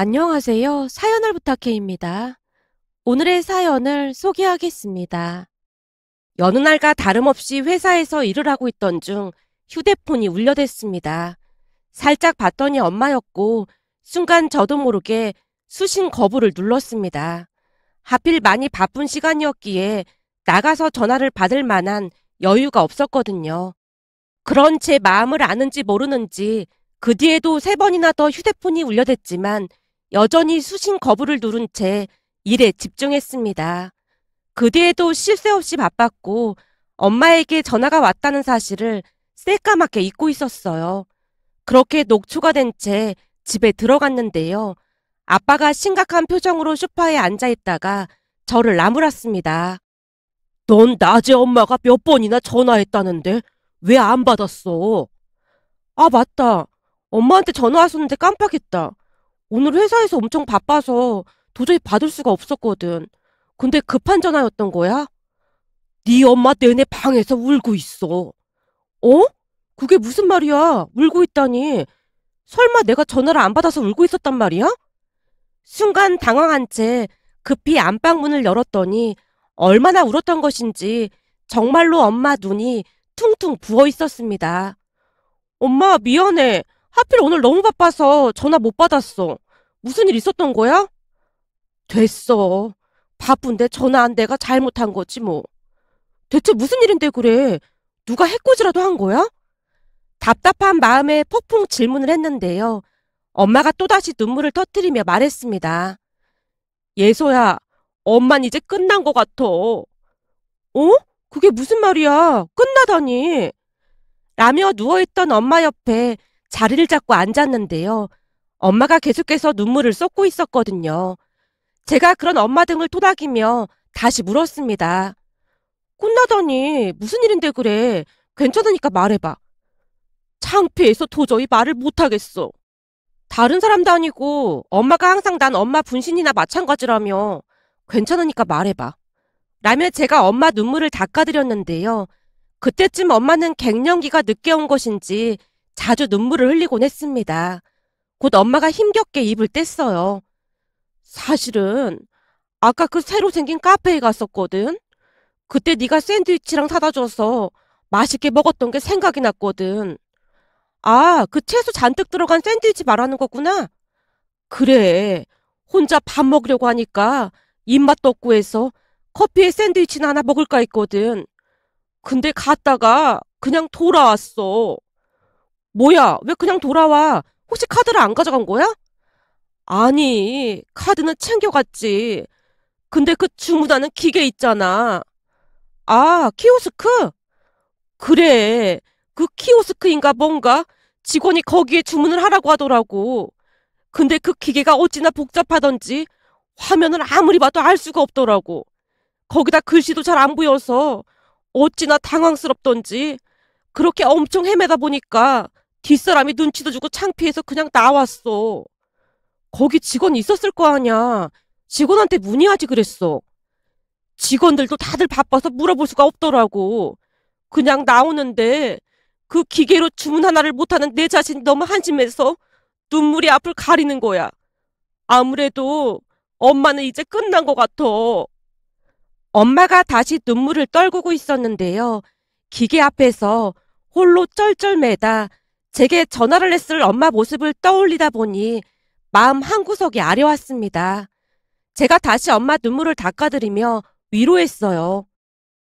안녕하세요. 사연을 부탁해입니다. 오늘의 사연을 소개하겠습니다. 여느 날과 다름없이 회사에서 일을 하고 있던 중 휴대폰이 울려댔습니다. 살짝 봤더니 엄마였고 순간 저도 모르게 수신 거부를 눌렀습니다. 하필 많이 바쁜 시간이었기에 나가서 전화를 받을 만한 여유가 없었거든요. 그런 제 마음을 아는지 모르는지 그 뒤에도 3번이나 더 휴대폰이 울려댔지만 여전히 수신 거부를 누른 채 일에 집중했습니다. 그 뒤에도 쉴 새 없이 바빴고 엄마에게 전화가 왔다는 사실을 새까맣게 잊고 있었어요. 그렇게 녹초가 된 채 집에 들어갔는데요. 아빠가 심각한 표정으로 소파에 앉아있다가 저를 나무랐습니다. 넌 낮에 엄마가 몇 번이나 전화했다는데 왜 안 받았어? 아, 맞다. 엄마한테 전화 왔었는데 깜빡했다. 오늘 회사에서 엄청 바빠서 도저히 받을 수가 없었거든. 근데 급한 전화였던 거야? 네 엄마 내내 방에서 울고 있어. 어? 그게 무슨 말이야? 울고 있다니. 설마 내가 전화를 안 받아서 울고 있었단 말이야? 순간 당황한 채 급히 안방문을 열었더니 얼마나 울었던 것인지 정말로 엄마 눈이 퉁퉁 부어 있었습니다. 엄마, 미안해. 하필 오늘 너무 바빠서 전화 못 받았어. 무슨 일 있었던 거야? 됐어. 바쁜데 전화한 내가 잘못한 거지 뭐. 대체 무슨 일인데 그래? 누가 해코지라도 한 거야? 답답한 마음에 폭풍 질문을 했는데요. 엄마가 또다시 눈물을 터뜨리며 말했습니다. 예서야, 엄만 이제 끝난 것 같아. 어? 그게 무슨 말이야? 끝나다니. 라며 누워있던 엄마 옆에 자리를 잡고 앉았는데요. 엄마가 계속해서 눈물을 쏟고 있었거든요. 제가 그런 엄마 등을 토닥이며 다시 물었습니다. 끝나다니 무슨 일인데 그래? 괜찮으니까 말해봐. 창피해서 도저히 말을 못하겠어. 다른 사람도 아니고 엄마가 항상 난 엄마 분신이나 마찬가지라며. 괜찮으니까 말해봐. 라며 제가 엄마 눈물을 닦아드렸는데요. 그때쯤 엄마는 갱년기가 늦게 온 것인지 자주 눈물을 흘리곤 했습니다. 곧 엄마가 힘겹게 입을 뗐어요. 사실은 아까 그 새로 생긴 카페에 갔었거든. 그때 네가 샌드위치랑 사다 줘서 맛있게 먹었던 게 생각이 났거든. 아, 그 채소 잔뜩 들어간 샌드위치 말하는 거구나. 그래. 혼자 밥 먹으려고 하니까 입맛도 없고 해서 커피에 샌드위치나 하나 먹을까 했거든. 근데 갔다가 그냥 돌아왔어. 뭐야, 왜 그냥 돌아와? 혹시 카드를 안 가져간 거야? 아니, 카드는 챙겨갔지. 근데 그 주문하는 기계 있잖아. 아, 키오스크? 그래. 그 키오스크인가 뭔가 직원이 거기에 주문을 하라고 하더라고. 근데 그 기계가 어찌나 복잡하던지 화면을 아무리 봐도 알 수가 없더라고. 거기다 글씨도 잘 안 보여서 어찌나 당황스럽던지 그렇게 엄청 헤매다 보니까 뒷사람이 눈치도 주고 창피해서 그냥 나왔어. 거기 직원 있었을 거 아냐. 직원한테 문의하지 그랬어. 직원들도 다들 바빠서 물어볼 수가 없더라고. 그냥 나오는데 그 기계로 주문 하나를 못하는 내 자신이 너무 한심해서 눈물이 앞을 가리는 거야. 아무래도 엄마는 이제 끝난 것 같아. 엄마가 다시 눈물을 떨구고 있었는데요. 기계 앞에서 홀로 쩔쩔매다 제게 전화를 했을 엄마 모습을 떠올리다 보니 마음 한구석이 아려왔습니다. 제가 다시 엄마 눈물을 닦아드리며 위로했어요.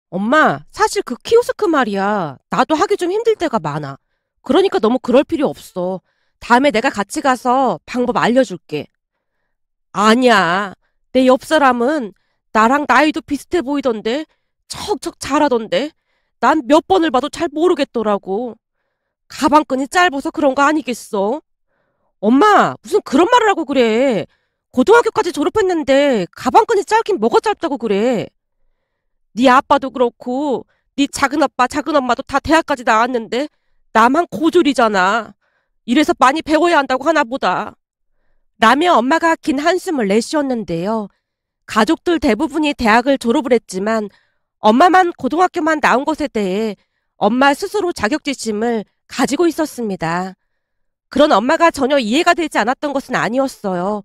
엄마, 사실 그 키오스크 말이야. 나도 하기 좀 힘들 때가 많아. 그러니까 너무 그럴 필요 없어. 다음에 내가 같이 가서 방법 알려줄게. 아니야. 내 옆 사람은 나랑 나이도 비슷해 보이던데 척척 잘하던데 난 몇 번을 봐도 잘 모르겠더라고. 가방끈이 짧아서 그런 거 아니겠어? 엄마, 무슨 그런 말을 하고 그래. 고등학교까지 졸업했는데 가방끈이 짧긴 뭐가 짧다고 그래. 네 아빠도 그렇고 네 작은 아빠, 작은 엄마도 다 대학까지 나왔는데 나만 고졸이잖아. 이래서 많이 배워야 한다고 하나 보다. 라며 엄마가 긴 한숨을 내쉬었는데요. 가족들 대부분이 대학을 졸업을 했지만 엄마만 고등학교만 나온 것에 대해 엄마 스스로 자격지심을 가지고 있었습니다. 그런 엄마가 전혀 이해가 되지 않았던 것은 아니었어요.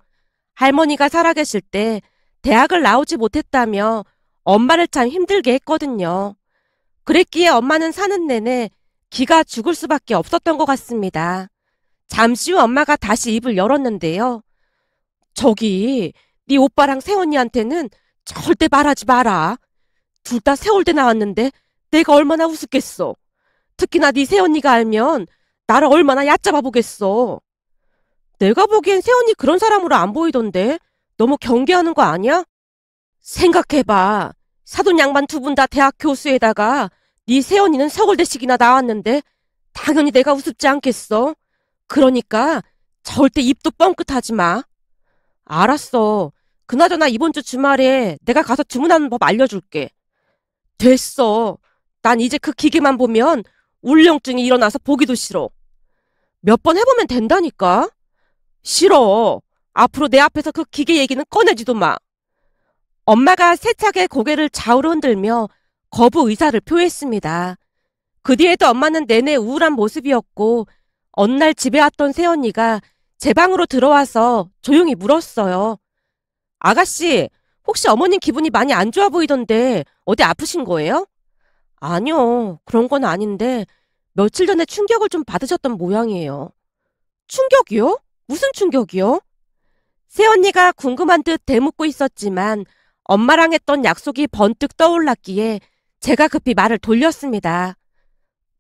할머니가 살아계실 때 대학을 나오지 못했다며 엄마를 참 힘들게 했거든요. 그랬기에 엄마는 사는 내내 기가 죽을 수밖에 없었던 것 같습니다. 잠시 후 엄마가 다시 입을 열었는데요. 저기, 네 오빠랑 새언니한테는 절대 말하지 마라. 둘 다 세월대 나왔는데 내가 얼마나 우습겠어. 특히나 네 새언니가 알면 나를 얼마나 얕잡아 보겠어. 내가 보기엔 새언니 그런 사람으로 안 보이던데 너무 경계하는 거 아니야? 생각해봐. 사돈 양반 두 분 다 대학 교수에다가 네 새언니는 서울대식이나 나왔는데 당연히 내가 우습지 않겠어. 그러니까 절대 입도 뻥끗하지 마. 알았어. 그나저나 이번 주 주말에 내가 가서 주문하는 법 알려줄게. 됐어. 난 이제 그 기계만 보면 울렁증이 일어나서 보기도 싫어. 몇 번 해보면 된다니까. 싫어. 앞으로 내 앞에서 그 기계 얘기는 꺼내지도 마. 엄마가 세차게 고개를 좌우로 흔들며 거부 의사를 표했습니다. 그 뒤에도 엄마는 내내 우울한 모습이었고 어느 날 집에 왔던 새언니가 제 방으로 들어와서 조용히 물었어요. 아가씨, 혹시 어머님 기분이 많이 안 좋아 보이던데 어디 아프신 거예요? 아니요, 그런 건 아닌데 며칠 전에 충격을 좀 받으셨던 모양이에요. 충격이요? 무슨 충격이요? 새언니가 궁금한 듯 대묻고 있었지만 엄마랑 했던 약속이 번뜩 떠올랐기에 제가 급히 말을 돌렸습니다.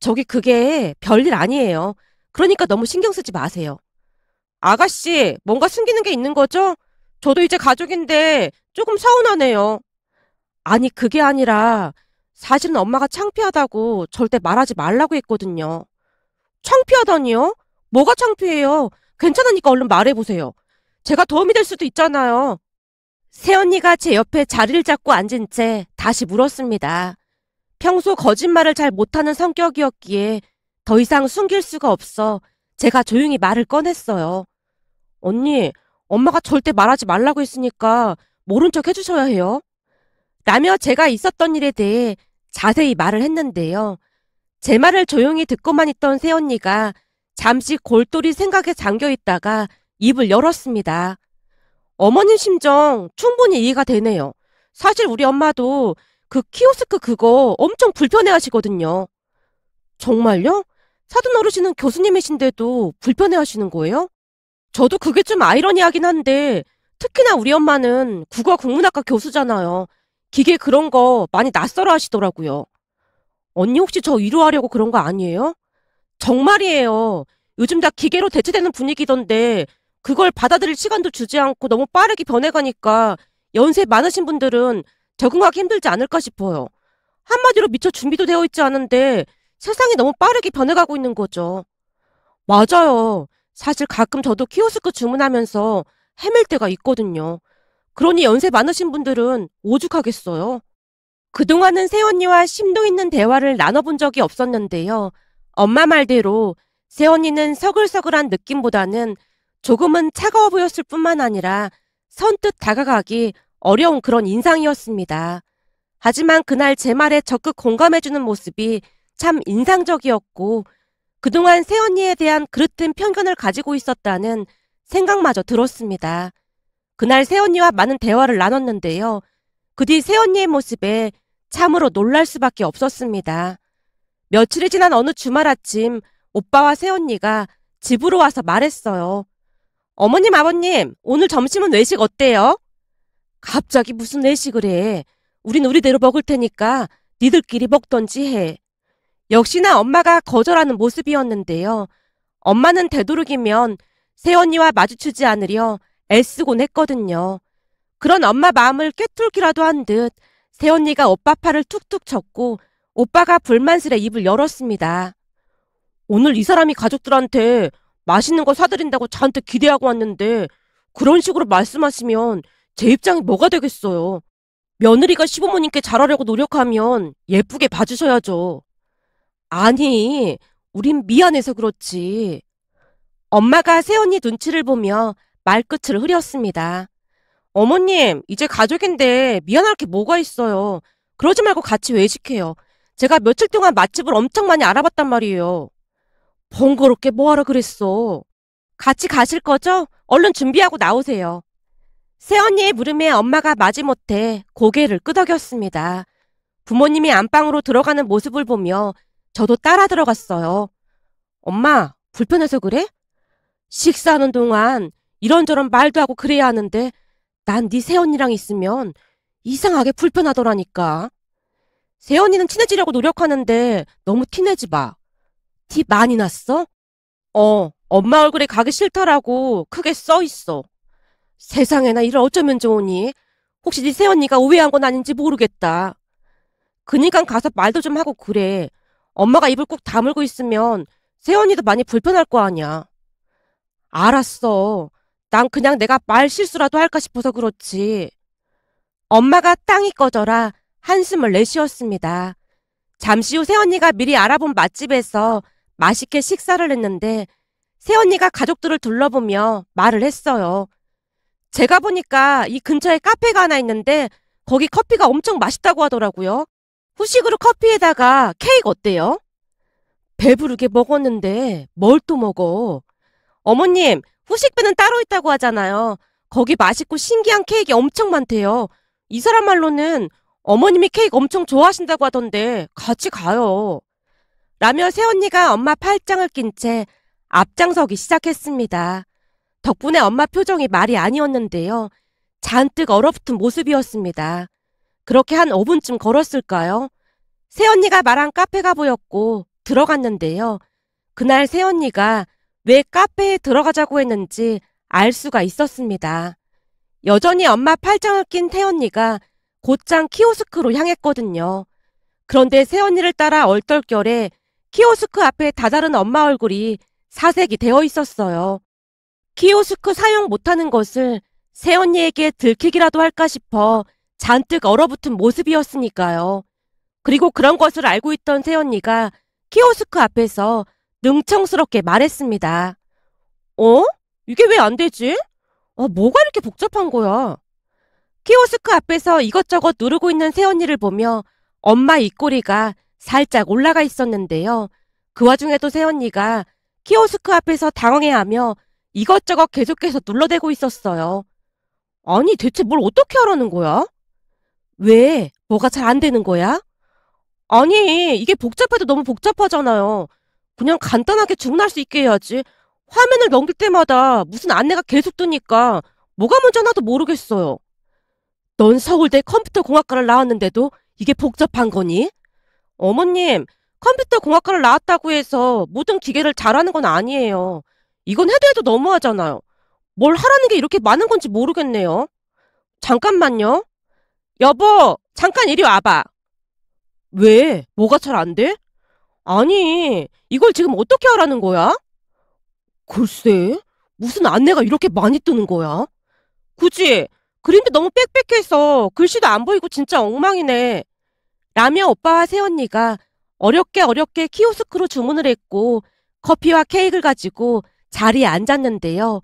저기 그게 별일 아니에요. 그러니까 너무 신경 쓰지 마세요. 아가씨, 뭔가 숨기는 게 있는 거죠? 저도 이제 가족인데 조금 서운하네요. 아니, 그게 아니라 사실은 엄마가 창피하다고 절대 말하지 말라고 했거든요. 창피하다니요? 뭐가 창피해요? 괜찮으니까 얼른 말해보세요. 제가 도움이 될 수도 있잖아요. 새언니가 제 옆에 자리를 잡고 앉은 채 다시 물었습니다. 평소 거짓말을 잘 못하는 성격이었기에 더 이상 숨길 수가 없어 제가 조용히 말을 꺼냈어요. 언니, 엄마가 절대 말하지 말라고 했으니까 모른 척 해주셔야 해요. 라며 제가 있었던 일에 대해 자세히 말을 했는데요. 제 말을 조용히 듣고만 있던 새언니가 잠시 골똘히 생각에 잠겨 있다가 입을 열었습니다. 어머님 심정 충분히 이해가 되네요. 사실 우리 엄마도 그 키오스크 그거 엄청 불편해 하시거든요. 정말요? 사돈 어르신은 교수님이신데도 불편해 하시는 거예요? 저도 그게 좀 아이러니하긴 한데 특히나 우리 엄마는 국어 국문학과 교수잖아요. 기계 그런 거 많이 낯설어 하시더라고요. 언니 혹시 저 위로하려고 그런 거 아니에요? 정말이에요. 요즘 다 기계로 대체되는 분위기던데 그걸 받아들일 시간도 주지 않고 너무 빠르게 변해가니까 연세 많으신 분들은 적응하기 힘들지 않을까 싶어요. 한마디로 미처 준비도 되어 있지 않은데 세상이 너무 빠르게 변해가고 있는 거죠. 맞아요. 사실 가끔 저도 키오스크 주문하면서 헤맬 때가 있거든요. 그러니 연세 많으신 분들은 오죽하겠어요. 그동안은 새언니와 심도 있는 대화를 나눠본 적이 없었는데요. 엄마 말대로 새언니는 서글서글한 느낌보다는 조금은 차가워 보였을 뿐만 아니라 선뜻 다가가기 어려운 그런 인상이었습니다. 하지만 그날 제 말에 적극 공감해주는 모습이 참 인상적이었고 그동안 새언니에 대한 그릇된 편견을 가지고 있었다는 생각마저 들었습니다. 그날 새언니와 많은 대화를 나눴는데요. 그 뒤 새언니의 모습에 참으로 놀랄 수밖에 없었습니다. 며칠이 지난 어느 주말 아침 오빠와 새언니가 집으로 와서 말했어요. 어머님, 아버님, 오늘 점심은 외식 어때요? 갑자기 무슨 외식을 해. 우린 우리대로 먹을 테니까 니들끼리 먹던지 해. 역시나 엄마가 거절하는 모습이었는데요. 엄마는 되도록이면 새언니와 마주치지 않으려 애쓰곤 했거든요. 그런 엄마 마음을 꿰뚫기라도 한 듯 새언니가 오빠 팔을 툭툭 쳤고 오빠가 불만스레 입을 열었습니다. 오늘 이 사람이 가족들한테 맛있는 거 사드린다고 잔뜩 기대하고 왔는데 그런 식으로 말씀하시면 제 입장이 뭐가 되겠어요. 며느리가 시부모님께 잘하려고 노력하면 예쁘게 봐주셔야죠. 아니, 우린 미안해서 그렇지. 엄마가 새언니 눈치를 보며 말끝을 흐렸습니다. 어머님, 이제 가족인데 미안할 게 뭐가 있어요. 그러지 말고 같이 외식해요. 제가 며칠 동안 맛집을 엄청 많이 알아봤단 말이에요. 번거롭게 뭐하러 그랬어. 같이 가실 거죠? 얼른 준비하고 나오세요. 새언니의 물음에 엄마가 마지못해 고개를 끄덕였습니다. 부모님이 안방으로 들어가는 모습을 보며 저도 따라 들어갔어요. 엄마, 불편해서 그래? 식사하는 동안 이런저런 말도 하고 그래야 하는데 난 네 새언니랑 있으면 이상하게 불편하더라니까. 새언니는 친해지려고 노력하는데 너무 티내지 마. 티 많이 났어? 엄마 얼굴에 가기 싫다라고 크게 써 있어. 세상에나 이를 어쩌면 좋으니? 혹시 네 새언니가 오해한 건 아닌지 모르겠다. 그니까 가서 말도 좀 하고 그래. 엄마가 입을 꾹 다물고 있으면 새언니도 많이 불편할 거 아니야. 알았어. 난 그냥 내가 말 실수라도 할까 싶어서 그렇지. 엄마가 땅이 꺼져라 한숨을 내쉬었습니다. 잠시 후 새언니가 미리 알아본 맛집에서 맛있게 식사를 했는데 새언니가 가족들을 둘러보며 말을 했어요. 제가 보니까 이 근처에 카페가 하나 있는데 거기 커피가 엄청 맛있다고 하더라고요. 후식으로 커피에다가 케이크 어때요? 배부르게 먹었는데 뭘 또 먹어? 어머님, 후식비는 따로 있다고 하잖아요. 거기 맛있고 신기한 케이크 엄청 많대요. 이 사람 말로는 어머님이 케이크 엄청 좋아하신다고 하던데 같이 가요. 라며 새언니가 엄마 팔짱을 낀 채 앞장서기 시작했습니다. 덕분에 엄마 표정이 말이 아니었는데요. 잔뜩 얼어붙은 모습이었습니다. 그렇게 한 5분쯤 걸었을까요? 새언니가 말한 카페가 보였고 들어갔는데요. 그날 새언니가 왜 카페에 들어가자고 했는지 알 수가 있었습니다. 여전히 엄마 팔짱을 낀 새언니가 곧장 키오스크로 향했거든요. 그런데 새언니를 따라 얼떨결에 키오스크 앞에 다다른 엄마 얼굴이 사색이 되어 있었어요. 키오스크 사용 못하는 것을 새언니에게 들키기라도 할까 싶어 잔뜩 얼어붙은 모습이었으니까요. 그리고 그런 것을 알고 있던 새언니가 키오스크 앞에서 능청스럽게 말했습니다. 이게 왜 안 되지? 뭐가 이렇게 복잡한 거야? 키오스크 앞에서 이것저것 누르고 있는 새언니를 보며 엄마 입꼬리가 살짝 올라가 있었는데요. 그 와중에도 새언니가 키오스크 앞에서 당황해하며 이것저것 계속해서 눌러대고 있었어요. 아니, 대체 뭘 어떻게 하라는 거야? 왜? 뭐가 잘 안 되는 거야? 아니, 이게 복잡해도 너무 복잡하잖아요. 그냥 간단하게 주문할 수 있게 해야지. 화면을 넘길 때마다 무슨 안내가 계속 뜨니까 뭐가 먼저 하나도 모르겠어요. 넌 서울대 컴퓨터공학과를 나왔는데도 이게 복잡한 거니? 어머님, 컴퓨터공학과를 나왔다고 해서 모든 기계를 잘하는 건 아니에요. 이건 해도 해도 너무하잖아요. 뭘 하라는 게 이렇게 많은 건지 모르겠네요. 잠깐만요. 여보, 잠깐 이리 와봐. 왜? 뭐가 잘 안 돼? 아니, 이걸 지금 어떻게 하라는 거야? 글쎄, 무슨 안내가 이렇게 많이 뜨는 거야? 그치? 그림도 너무 빽빽해서 글씨도 안 보이고 진짜 엉망이네. 라며 오빠와 새언니가 어렵게 키오스크로 주문을 했고 커피와 케이크를 가지고 자리에 앉았는데요.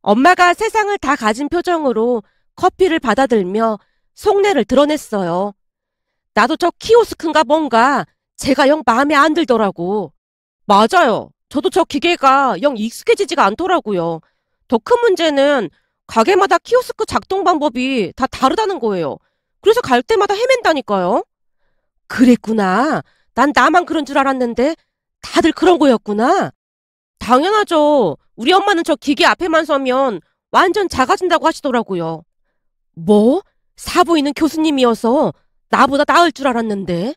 엄마가 세상을 다 가진 표정으로 커피를 받아들며 속내를 드러냈어요. 나도 저 키오스크인가 뭔가 제가 영 마음에 안 들더라고. 맞아요. 저도 저 기계가 영 익숙해지지가 않더라고요. 더 큰 문제는 가게마다 키오스크 작동 방법이 다 다르다는 거예요. 그래서 갈 때마다 헤맨다니까요. 그랬구나. 난 나만 그런 줄 알았는데 다들 그런 거였구나. 당연하죠. 우리 엄마는 저 기계 앞에만 서면 완전 작아진다고 하시더라고요. 뭐? 사부인은 교수님이어서 나보다 나을 줄 알았는데.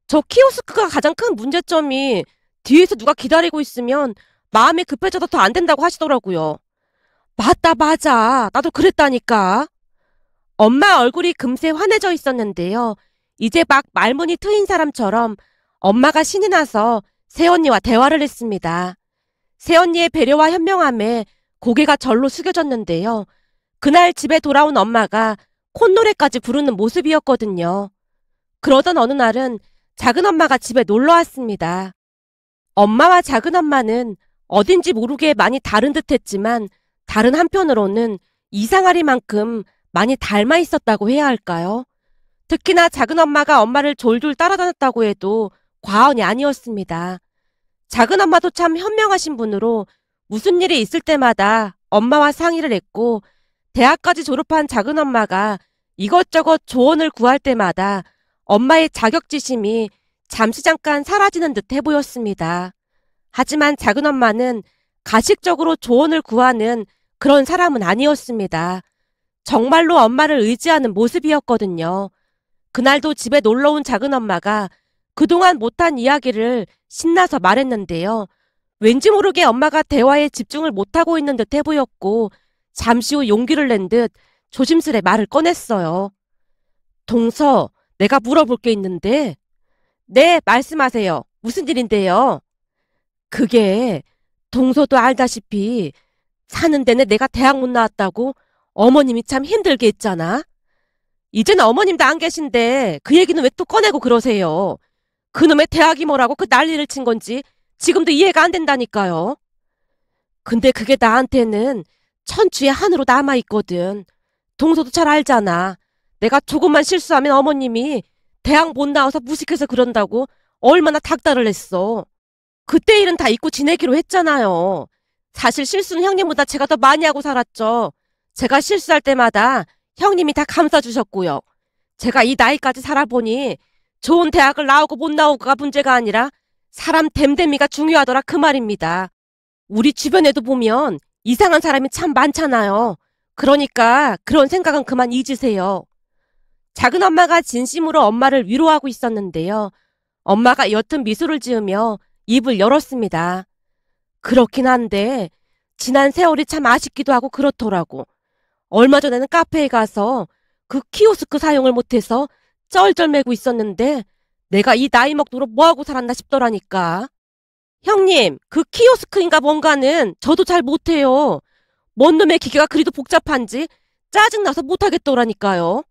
저 키오스크가 가장 큰 문제점이 뒤에서 누가 기다리고 있으면 마음이 급해져서 더 안 된다고 하시더라고요. 맞다, 맞아. 나도 그랬다니까. 엄마 얼굴이 금세 환해져 있었는데요. 이제 막 말문이 트인 사람처럼 엄마가 신이 나서 새언니와 대화를 했습니다. 새언니의 배려와 현명함에 고개가 절로 숙여졌는데요. 그날 집에 돌아온 엄마가 콧노래까지 부르는 모습이었거든요. 그러던 어느 날은 작은 엄마가 집에 놀러 왔습니다. 엄마와 작은 엄마는 어딘지 모르게 많이 다른 듯 했지만 다른 한편으로는 이상하리만큼 많이 닮아 있었다고 해야 할까요? 특히나 작은 엄마가 엄마를 졸졸 따라다녔다고 해도 과언이 아니었습니다. 작은 엄마도 참 현명하신 분으로 무슨 일이 있을 때마다 엄마와 상의를 했고 대학까지 졸업한 작은 엄마가 이것저것 조언을 구할 때마다 엄마의 자격지심이 잠시 잠깐 사라지는 듯해 보였습니다. 하지만 작은 엄마는 가식적으로 조언을 구하는 그런 사람은 아니었습니다. 정말로 엄마를 의지하는 모습이었거든요. 그날도 집에 놀러온 작은 엄마가 그동안 못한 이야기를 신나서 말했는데요. 왠지 모르게 엄마가 대화에 집중을 못하고 있는 듯해 보였고 잠시 후 용기를 낸 듯 조심스레 말을 꺼냈어요. 동서, 내가 물어볼 게 있는데. 네, 말씀하세요. 무슨 일인데요? 그게 동서도 알다시피 사는 데는 내가 대학 못 나왔다고 어머님이 참 힘들게 했잖아. 이제는 어머님도 안 계신데 그 얘기는 왜 또 꺼내고 그러세요? 그놈의 대학이 뭐라고 그 난리를 친 건지 지금도 이해가 안 된다니까요. 근데 그게 나한테는 천추의 한으로 남아있거든. 동서도 잘 알잖아. 내가 조금만 실수하면 어머님이 대학 못 나와서 무식해서 그런다고 얼마나 닥달을 했어. 그때 일은 다 잊고 지내기로 했잖아요. 사실 실수는 형님보다 제가 더 많이 하고 살았죠. 제가 실수할 때마다 형님이 다 감싸주셨고요. 제가 이 나이까지 살아보니 좋은 대학을 나오고 못 나오고가 문제가 아니라 사람 됨됨이가 중요하더라 그 말입니다. 우리 주변에도 보면 이상한 사람이 참 많잖아요. 그러니까 그런 생각은 그만 잊으세요. 작은 엄마가 진심으로 엄마를 위로하고 있었는데요. 엄마가 옅은 미소를 지으며 입을 열었습니다. 그렇긴 한데 지난 세월이 참 아쉽기도 하고 그렇더라고. 얼마 전에는 카페에 가서 그 키오스크 사용을 못해서 쩔쩔매고 있었는데 내가 이 나이 먹도록 뭐하고 살았나 싶더라니까. 형님, 그 키오스크인가 뭔가는 저도 잘 못해요. 뭔 놈의 기계가 그리도 복잡한지 짜증나서 못하겠더라니까요.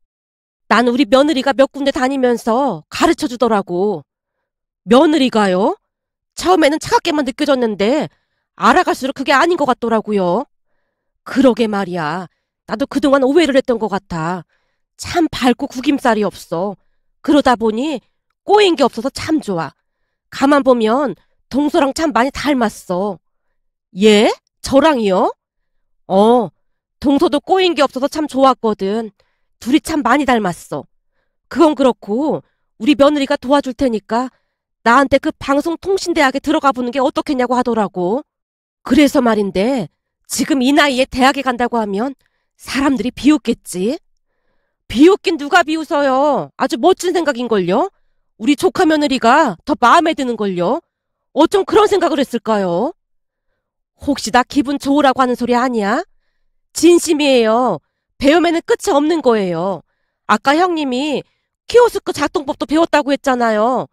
난 우리 며느리가 몇 군데 다니면서 가르쳐 주더라고. 며느리가요? 처음에는 차갑게만 느껴졌는데 알아갈수록 그게 아닌 것 같더라고요. 그러게 말이야. 나도 그동안 오해를 했던 것 같아. 참 밝고 구김살이 없어. 그러다 보니 꼬인 게 없어서 참 좋아. 가만 보면 동서랑 참 많이 닮았어. 예? 저랑이요? 동서도 꼬인 게 없어서 참 좋았거든. 둘이 참 많이 닮았어. 그건 그렇고 우리 며느리가 도와줄 테니까 나한테 그 방송통신대학에 들어가 보는 게 어떻겠냐고 하더라고. 그래서 말인데 지금 이 나이에 대학에 간다고 하면 사람들이 비웃겠지? 비웃긴 누가 비웃어요. 아주 멋진 생각인걸요. 우리 조카 며느리가 더 마음에 드는걸요. 어쩜 그런 생각을 했을까요? 혹시 나 기분 좋으라고 하는 소리 아니야? 진심이에요. 배움에는 끝이 없는 거예요. 아까 형님이 키오스크 작동법도 배웠다고 했잖아요.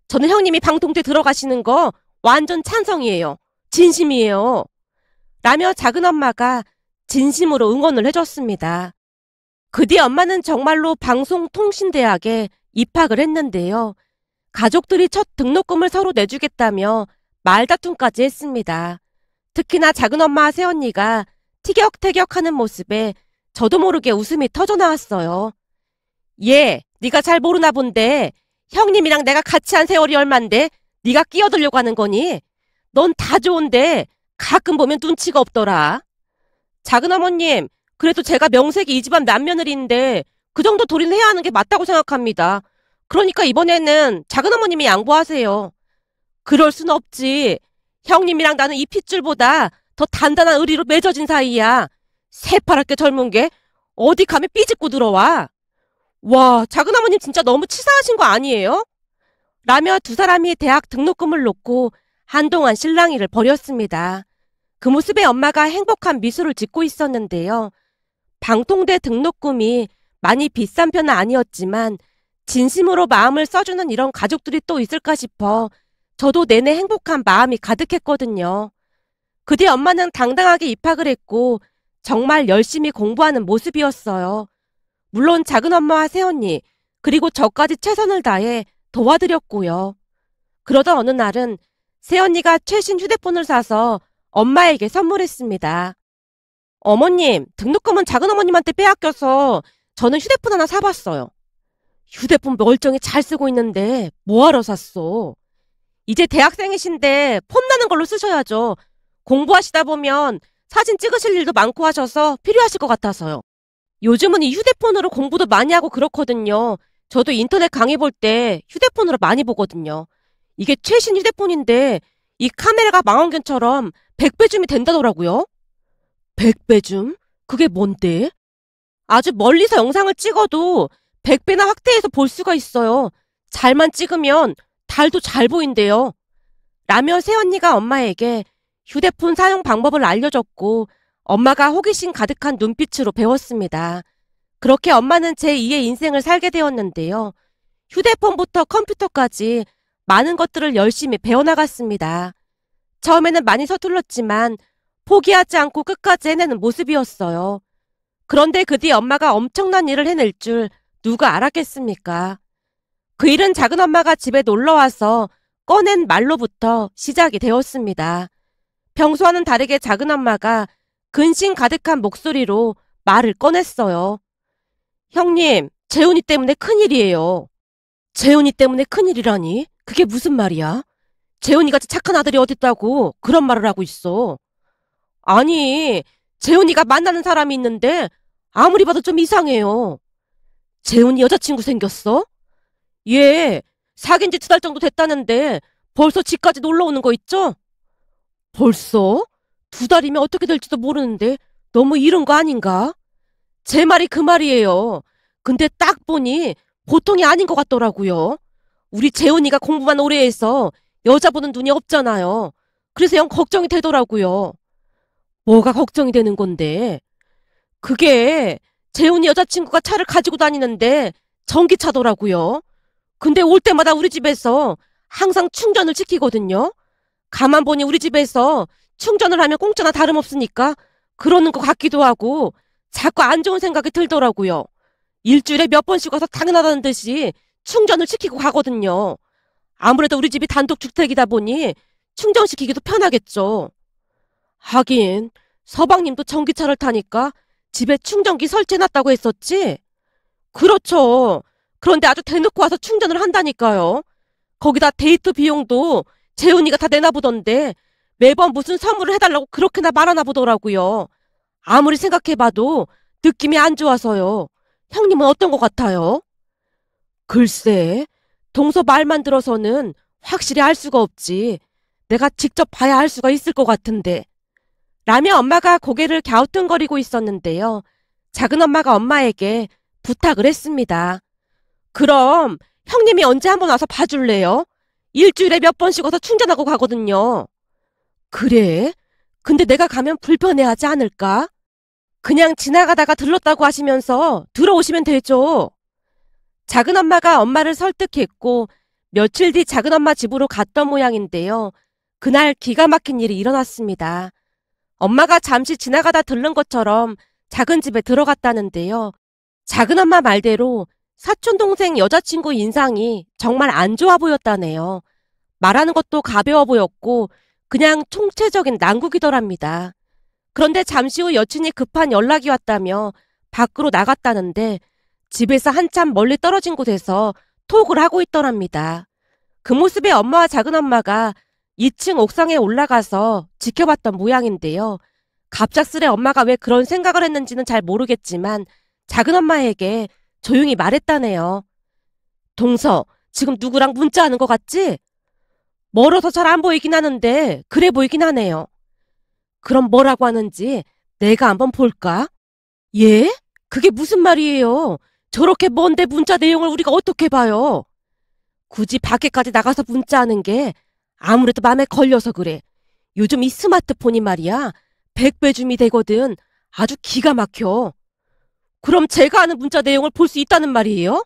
저는 형님이 방통대 들어가시는 거 완전 찬성이에요. 진심이에요. 라며 작은 엄마가 진심으로 응원을 해줬습니다. 그 뒤 엄마는 정말로 방송통신대학에 입학을 했는데요. 가족들이 첫 등록금을 서로 내주겠다며 말다툼까지 했습니다. 특히나 작은 엄마 새언니가 티격태격하는 모습에 저도 모르게 웃음이 터져나왔어요. 얘, 네가 잘 모르나 본데 형님이랑 내가 같이 한 세월이 얼만데 네가 끼어들려고 하는 거니? 넌 다 좋은데 가끔 보면 눈치가 없더라. 작은 어머님, 그래도 제가 명색이 이 집안 맏며느리인데 그 정도 도리는 해야 하는 게 맞다고 생각합니다. 그러니까 이번에는 작은 어머님이 양보하세요. 그럴 순 없지. 형님이랑 나는 이 핏줄보다 더 단단한 의리로 맺어진 사이야. 새파랗게 젊은 게 어디 가면 삐집고 들어와. 와, 작은 어머님 진짜 너무 치사하신 거 아니에요? 라며 두 사람이 대학 등록금을 놓고 한동안 실랑이를 벌였습니다. 그 모습에 엄마가 행복한 미소를 짓고 있었는데요. 방통대 등록금이 많이 비싼 편은 아니었지만 진심으로 마음을 써주는 이런 가족들이 또 있을까 싶어 저도 내내 행복한 마음이 가득했거든요. 그 뒤 엄마는 당당하게 입학을 했고 정말 열심히 공부하는 모습이었어요. 물론 작은 엄마와 새언니 그리고 저까지 최선을 다해 도와드렸고요. 그러던 어느 날은 새언니가 최신 휴대폰을 사서 엄마에게 선물했습니다. 어머님, 등록금은 작은 어머님한테 빼앗겨서 저는 휴대폰 하나 사봤어요. 휴대폰 멀쩡히 잘 쓰고 있는데 뭐하러 샀어? 이제 대학생이신데 폼나는 걸로 쓰셔야죠. 공부하시다 보면 사진 찍으실 일도 많고 하셔서 필요하실 것 같아서요. 요즘은 이 휴대폰으로 공부도 많이 하고 그렇거든요. 저도 인터넷 강의 볼 때 휴대폰으로 많이 보거든요. 이게 최신 휴대폰인데 이 카메라가 망원경처럼 100배 줌이 된다더라고요. 100배 줌? 그게 뭔데? 아주 멀리서 영상을 찍어도 100배나 확대해서 볼 수가 있어요. 잘만 찍으면 달도 잘 보인대요. 라며 새언니가 엄마에게 휴대폰 사용 방법을 알려줬고 엄마가 호기심 가득한 눈빛으로 배웠습니다. 그렇게 엄마는 제2의 인생을 살게 되었는데요. 휴대폰부터 컴퓨터까지 많은 것들을 열심히 배워나갔습니다. 처음에는 많이 서툴렀지만 포기하지 않고 끝까지 해내는 모습이었어요. 그런데 그 뒤 엄마가 엄청난 일을 해낼 줄 누가 알았겠습니까? 그 일은 작은 엄마가 집에 놀러와서 꺼낸 말로부터 시작이 되었습니다. 평소와는 다르게 작은 엄마가 근심 가득한 목소리로 말을 꺼냈어요. 형님, 재훈이 때문에 큰일이에요. 재훈이 때문에 큰일이라니? 그게 무슨 말이야? 재훈이같이 착한 아들이 어딨다고 그런 말을 하고 있어. 아니, 재훈이가 만나는 사람이 있는데 아무리 봐도 좀 이상해요. 재훈이 여자친구 생겼어? 얘 사귄 지 2달 정도 됐다는데 벌써 집까지 놀러 오는 거 있죠? 벌써? 2달이면 어떻게 될지도 모르는데 너무 이른 거 아닌가? 제 말이 그 말이에요. 근데 딱 보니 보통이 아닌 것 같더라고요. 우리 재훈이가 공부만 오래 해서 여자 보는 눈이 없잖아요. 그래서 영 걱정이 되더라고요. 뭐가 걱정이 되는 건데? 그게 재훈이 여자친구가 차를 가지고 다니는데 전기차더라고요. 근데 올 때마다 우리 집에서 항상 충전을 시키거든요. 가만 보니 우리 집에서 충전을 하면 공짜나 다름없으니까 그러는 것 같기도 하고 자꾸 안 좋은 생각이 들더라고요. 일주일에 몇 번씩 와서 당연하다는 듯이 충전을 시키고 가거든요. 아무래도 우리 집이 단독주택이다 보니 충전시키기도 편하겠죠. 하긴 서방님도 전기차를 타니까 집에 충전기 설치해놨다고 했었지? 그렇죠. 그런데 아주 대놓고 와서 충전을 한다니까요. 거기다 데이트 비용도 재훈이가 다 내나 보던데 매번 무슨 선물을 해달라고 그렇게나 말하나 보더라고요. 아무리 생각해봐도 느낌이 안 좋아서요. 형님은 어떤 것 같아요? 글쎄, 동서 말만 들어서는 확실히 알 수가 없지. 내가 직접 봐야 알 수가 있을 것 같은데. 라며 엄마가 고개를 갸우뚱거리고 있었는데요. 작은 엄마가 엄마에게 부탁을 했습니다. 그럼 형님이 언제 한번 와서 봐줄래요? 일주일에 몇 번씩 와서 충전하고 가거든요. 그래? 근데 내가 가면 불편해하지 않을까? 그냥 지나가다가 들렀다고 하시면서 들어오시면 되죠. 작은 엄마가 엄마를 설득했고 며칠 뒤 작은 엄마 집으로 갔던 모양인데요. 그날 기가 막힌 일이 일어났습니다. 엄마가 잠시 지나가다 들른 것처럼 작은 집에 들어갔다는데요. 작은 엄마 말대로 사촌동생 여자친구 인상이 정말 안 좋아 보였다네요. 말하는 것도 가벼워 보였고 그냥 총체적인 난국이더랍니다. 그런데 잠시 후 여친이 급한 연락이 왔다며 밖으로 나갔다는데 집에서 한참 멀리 떨어진 곳에서 톡을 하고 있더랍니다. 그 모습에 엄마와 작은 엄마가 2층 옥상에 올라가서 지켜봤던 모양인데요. 갑작스레 엄마가 왜 그런 생각을 했는지는 잘 모르겠지만 작은 엄마에게 조용히 말했다네요. 동서, 지금 누구랑 문자하는 것 같지? 멀어서 잘 안 보이긴 하는데 그래 보이긴 하네요. 그럼 뭐라고 하는지 내가 한번 볼까? 예? 그게 무슨 말이에요? 저렇게 먼데 문자 내용을 우리가 어떻게 봐요? 굳이 밖에까지 나가서 문자하는 게 아무래도 마음에 걸려서 그래. 요즘 이 스마트폰이 말이야 100배 줌이 되거든. 아주 기가 막혀. 그럼 제가 아는 문자 내용을 볼 수 있다는 말이에요?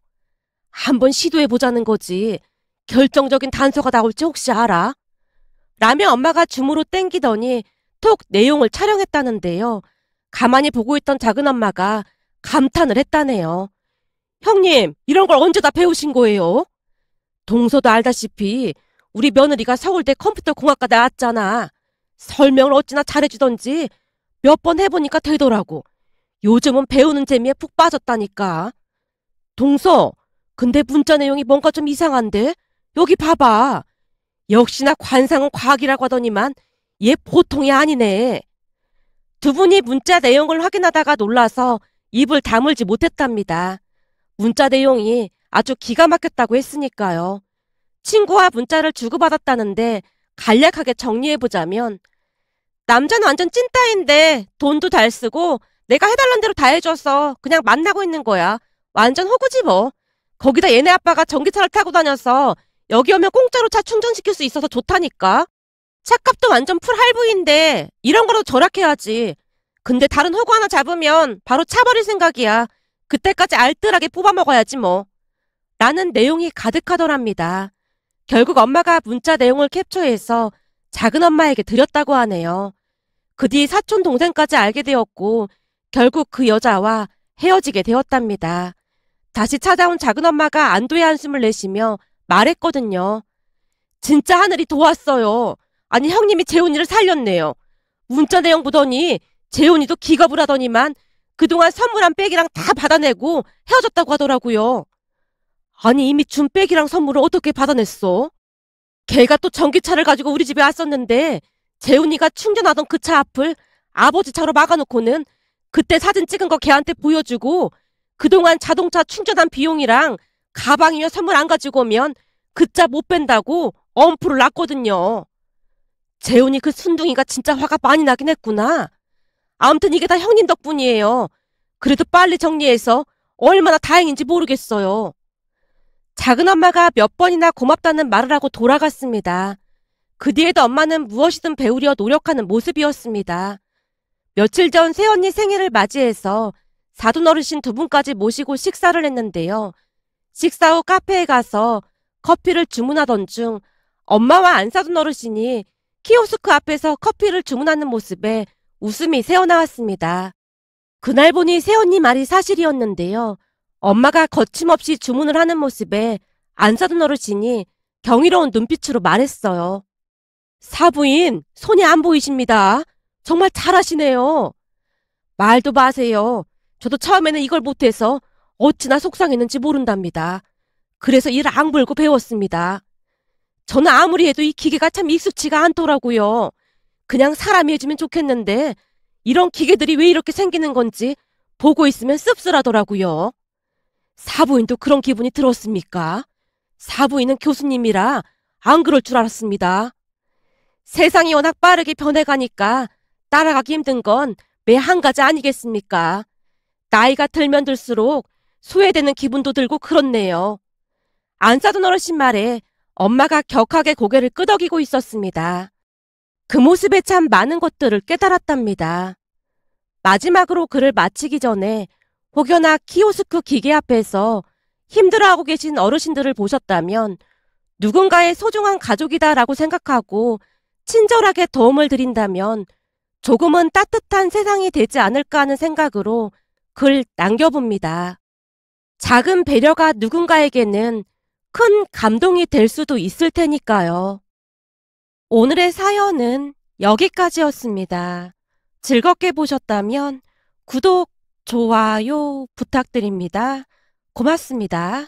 한번 시도해보자는 거지. 결정적인 단서가 나올지 혹시 알아? 라며 엄마가 줌으로 땡기더니 톡 내용을 촬영했다는데요. 가만히 보고 있던 작은 엄마가 감탄을 했다네요. 형님, 이런 걸 언제 다 배우신 거예요? 동서도 알다시피 우리 며느리가 서울대 컴퓨터공학과 나왔잖아. 설명을 어찌나 잘해주던지 몇 번 해보니까 되더라고. 요즘은 배우는 재미에 푹 빠졌다니까. 동서, 근데 문자 내용이 뭔가 좀 이상한데? 여기 봐봐. 역시나 관상은 과학이라고 하더니만 얘 보통이 아니네. 두 분이 문자 내용을 확인하다가 놀라서 입을 다물지 못했답니다. 문자 내용이 아주 기가 막혔다고 했으니까요. 친구와 문자를 주고받았다는데 간략하게 정리해보자면, 남자는 완전 찐따인데 돈도 잘 쓰고 내가 해달란 대로 다 해줘서 그냥 만나고 있는 거야. 완전 호구지 뭐. 거기다 얘네 아빠가 전기차를 타고 다녀서 여기 오면 공짜로 차 충전시킬 수 있어서 좋다니까. 차값도 완전 풀 할부인데 이런 거라도 절약해야지. 근데 다른 호구 하나 잡으면 바로 차버릴 생각이야. 그때까지 알뜰하게 뽑아먹어야지 뭐. 라는 내용이 가득하더랍니다. 결국 엄마가 문자 내용을 캡처해서 작은엄마에게 드렸다고 하네요. 그 뒤 사촌 동생까지 알게 되었고 결국 그 여자와 헤어지게 되었답니다. 다시 찾아온 작은엄마가 안도의 한숨을 내쉬며 말했거든요. 진짜 하늘이 도왔어요. 아니 형님이 재훈이를 살렸네요. 문자 내용 보더니 재훈이도 기겁을 하더니만 그동안 선물한 백이랑 다 받아내고 헤어졌다고 하더라고요. 아니 이미 준 백이랑 선물을 어떻게 받아냈어? 걔가 또 전기차를 가지고 우리 집에 왔었는데 재훈이가 충전하던 그 차 앞을 아버지 차로 막아놓고는 그때 사진 찍은 거 걔한테 보여주고 그동안 자동차 충전한 비용이랑 가방이며 선물 안 가지고 오면 그 차 못 뺀다고 엄프를 놨거든요. 재훈이 그 순둥이가 진짜 화가 많이 나긴 했구나. 아무튼 이게 다 형님 덕분이에요. 그래도 빨리 정리해서 얼마나 다행인지 모르겠어요. 작은엄마가 몇 번이나 고맙다는 말을 하고 돌아갔습니다. 그 뒤에도 엄마는 무엇이든 배우려 노력하는 모습이었습니다. 며칠 전 새언니 생일을 맞이해서 사돈 어르신 두 분까지 모시고 식사를 했는데요. 식사 후 카페에 가서 커피를 주문하던 중 엄마와 안사돈 어르신이 키오스크 앞에서 커피를 주문하는 모습에 웃음이 새어나왔습니다. 그날 보니 새언니 말이 사실이었는데요. 엄마가 거침없이 주문을 하는 모습에 안사돈 어르신이 경이로운 눈빛으로 말했어요. 사부인, 손이 안 보이십니다. 정말 잘하시네요. 말도 마세요. 저도 처음에는 이걸 못해서 어찌나 속상했는지 모른답니다. 그래서 일 악물고 배웠습니다. 저는 아무리 해도 이 기계가 참 익숙치가 않더라고요. 그냥 사람이 해주면 좋겠는데 이런 기계들이 왜 이렇게 생기는 건지 보고 있으면 씁쓸하더라고요. 사부인도 그런 기분이 들었습니까? 사부인은 교수님이라 안 그럴 줄 알았습니다. 세상이 워낙 빠르게 변해가니까 따라가기 힘든 건 매 한 가지 아니겠습니까? 나이가 들면 들수록 소외되는 기분도 들고 그렇네요. 안사돈 어르신 말에 엄마가 격하게 고개를 끄덕이고 있었습니다. 그 모습에 참 많은 것들을 깨달았답니다. 마지막으로 글을 마치기 전에 혹여나 키오스크 기계 앞에서 힘들어하고 계신 어르신들을 보셨다면 누군가의 소중한 가족이다라고 생각하고 친절하게 도움을 드린다면 조금은 따뜻한 세상이 되지 않을까 하는 생각으로 글 남겨봅니다. 작은 배려가 누군가에게는 큰 감동이 될 수도 있을 테니까요. 오늘의 사연은 여기까지였습니다. 즐겁게 보셨다면 구독, 좋아요 부탁드립니다. 고맙습니다.